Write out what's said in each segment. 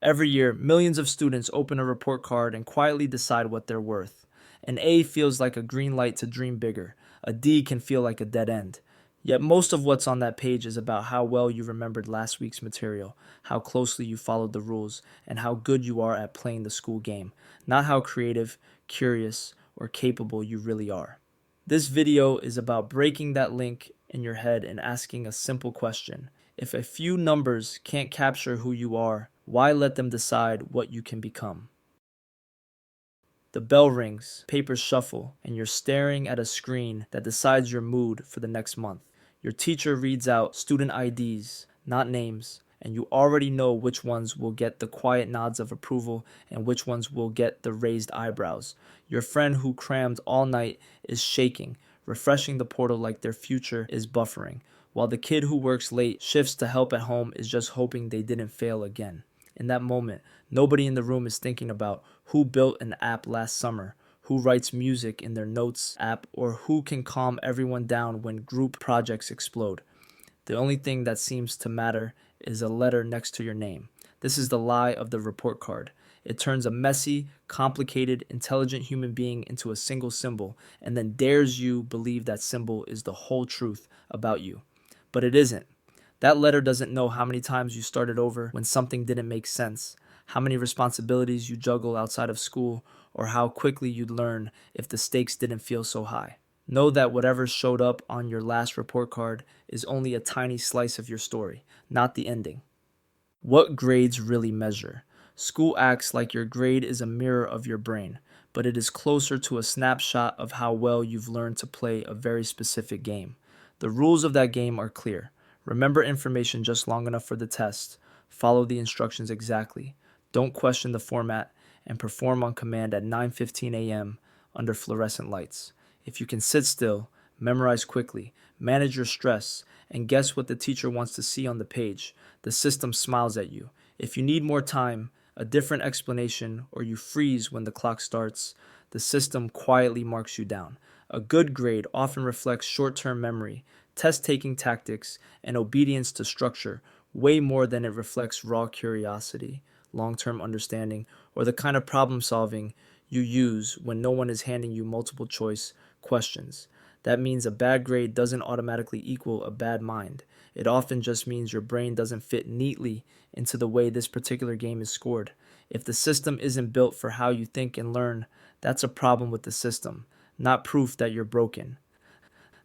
Every year, millions of students open a report card and quietly decide what they're worth. An A feels like a green light to dream bigger. A D can feel like a dead end. Yet most of what's on that page is about how well you remembered last week's material, how closely you followed the rules, and how good you are at playing the school game, not how creative, curious, or capable you really are. This video is about breaking that link in your head and asking a simple question. If a few numbers can't capture who you are, why let them decide what you can become? The bell rings, papers shuffle, and you're staring at a screen that decides your mood for the next month. Your teacher reads out student IDs, not names, and you already know which ones will get the quiet nods of approval and which ones will get the raised eyebrows. Your friend who crammed all night is shaking, refreshing the portal like their future is buffering, while the kid who works late shifts to help at home is just hoping they didn't fail again. In that moment, nobody in the room is thinking about who built an app last summer, who writes music in their notes app, or who can calm everyone down when group projects explode. The only thing that seems to matter is a letter next to your name. This is the lie of the report card. It turns a messy, complicated, intelligent human being into a single symbol and then dares you believe that symbol is the whole truth about you. But it isn't. That letter doesn't know how many times you started over when something didn't make sense, how many responsibilities you juggle outside of school, or how quickly you'd learn if the stakes didn't feel so high. Know that whatever showed up on your last report card is only a tiny slice of your story, not the ending. What grades really measure? School acts like your grade is a mirror of your brain, but it is closer to a snapshot of how well you've learned to play a very specific game. The rules of that game are clear. Remember information just long enough for the test. Follow the instructions exactly. Don't question the format, and perform on command at 9:15 a.m. under fluorescent lights. If you can sit still, memorize quickly, manage your stress, and guess what the teacher wants to see on the page, the system smiles at you. If you need more time, a different explanation, or you freeze when the clock starts, the system quietly marks you down. A good grade often reflects short-term memory, test-taking tactics, and obedience to structure way more than it reflects raw curiosity, long-term understanding, or the kind of problem solving you use when no one is handing you multiple choice questions. That means a bad grade doesn't automatically equal a bad mind. It often just means your brain doesn't fit neatly into the way this particular game is scored. If the system isn't built for how you think and learn, that's a problem with the system, not proof that you're broken.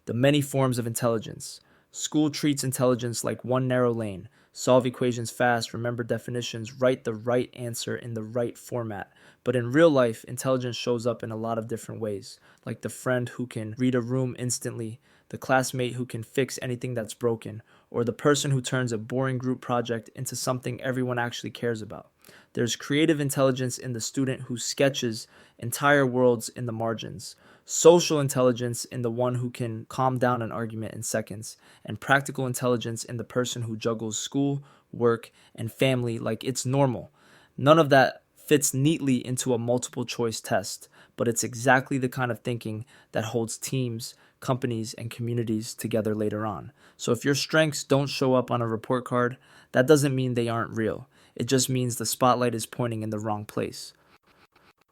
The many forms of intelligence. School treats intelligence like one narrow lane. Solve equations fast, remember definitions, write the right answer in the right format. But in real life, intelligence shows up in a lot of different ways, like the friend who can read a room instantly, the classmate who can fix anything that's broken, or the person who turns a boring group project into something everyone actually cares about. There's creative intelligence in the student who sketches entire worlds in the margins, social intelligence in the one who can calm down an argument in seconds, and practical intelligence in the person who juggles school, work, and family like it's normal. None of that fits neatly into a multiple choice test, but it's exactly the kind of thinking that holds teams, companies, and communities together later on. So if your strengths don't show up on a report card, that doesn't mean they aren't real. It just means the spotlight is pointing in the wrong place.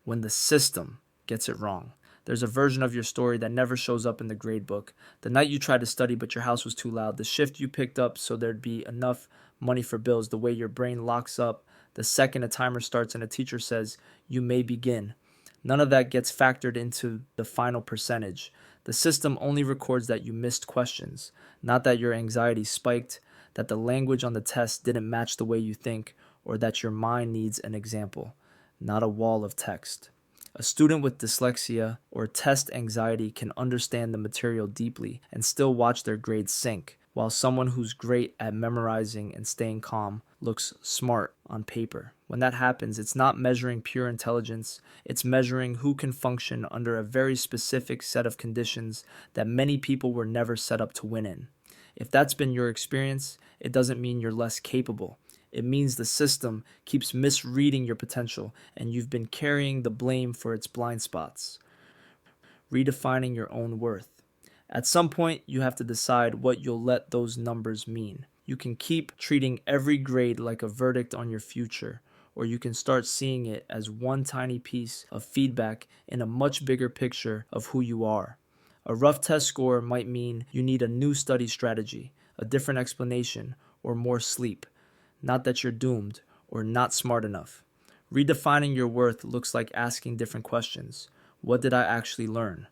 When the system gets it wrong, there's a version of your story that never shows up in the grade book. The night you tried to study but your house was too loud. The shift you picked up so there'd be enough money for bills. The way your brain locks up the second a timer starts and a teacher says, "You may begin." None of that gets factored into the final percentage. The system only records that you missed questions, not that your anxiety spiked, that the language on the test didn't match the way you think, or that your mind needs an example, not a wall of text. A student with dyslexia or test anxiety can understand the material deeply and still watch their grades sink, while someone who's great at memorizing and staying calm looks smart on paper. When that happens, it's not measuring pure intelligence, it's measuring who can function under a very specific set of conditions that many people were never set up to win in. If that's been your experience, it doesn't mean you're less capable. It means the system keeps misreading your potential and you've been carrying the blame for its blind spots. Redefining your own worth. At some point, you have to decide what you'll let those numbers mean. You can keep treating every grade like a verdict on your future, or you can start seeing it as one tiny piece of feedback in a much bigger picture of who you are. A rough test score might mean you need a new study strategy, a different explanation, or more sleep. Not that you're doomed or not smart enough. Redefining your worth looks like asking different questions. What did I actually learn?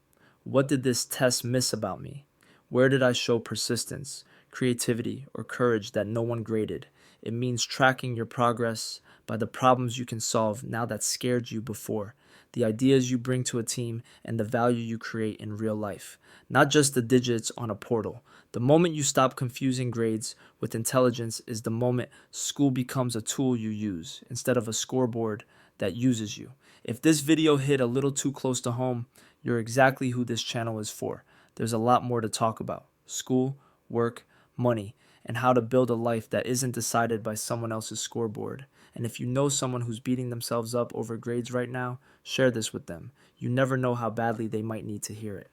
What did this test miss about me? Where did I show persistence, creativity, or courage that no one graded? It means tracking your progress by the problems you can solve now that scared you before, the ideas you bring to a team, and the value you create in real life, not just the digits on a portal. The moment you stop confusing grades with intelligence is the moment school becomes a tool you use instead of a scoreboard that uses you. If this video hit a little too close to home, you're exactly who this channel is for. There's a lot more to talk about: school, work, money, and how to build a life that isn't decided by someone else's scoreboard. And if you know someone who's beating themselves up over grades right now, share this with them. You never know how badly they might need to hear it.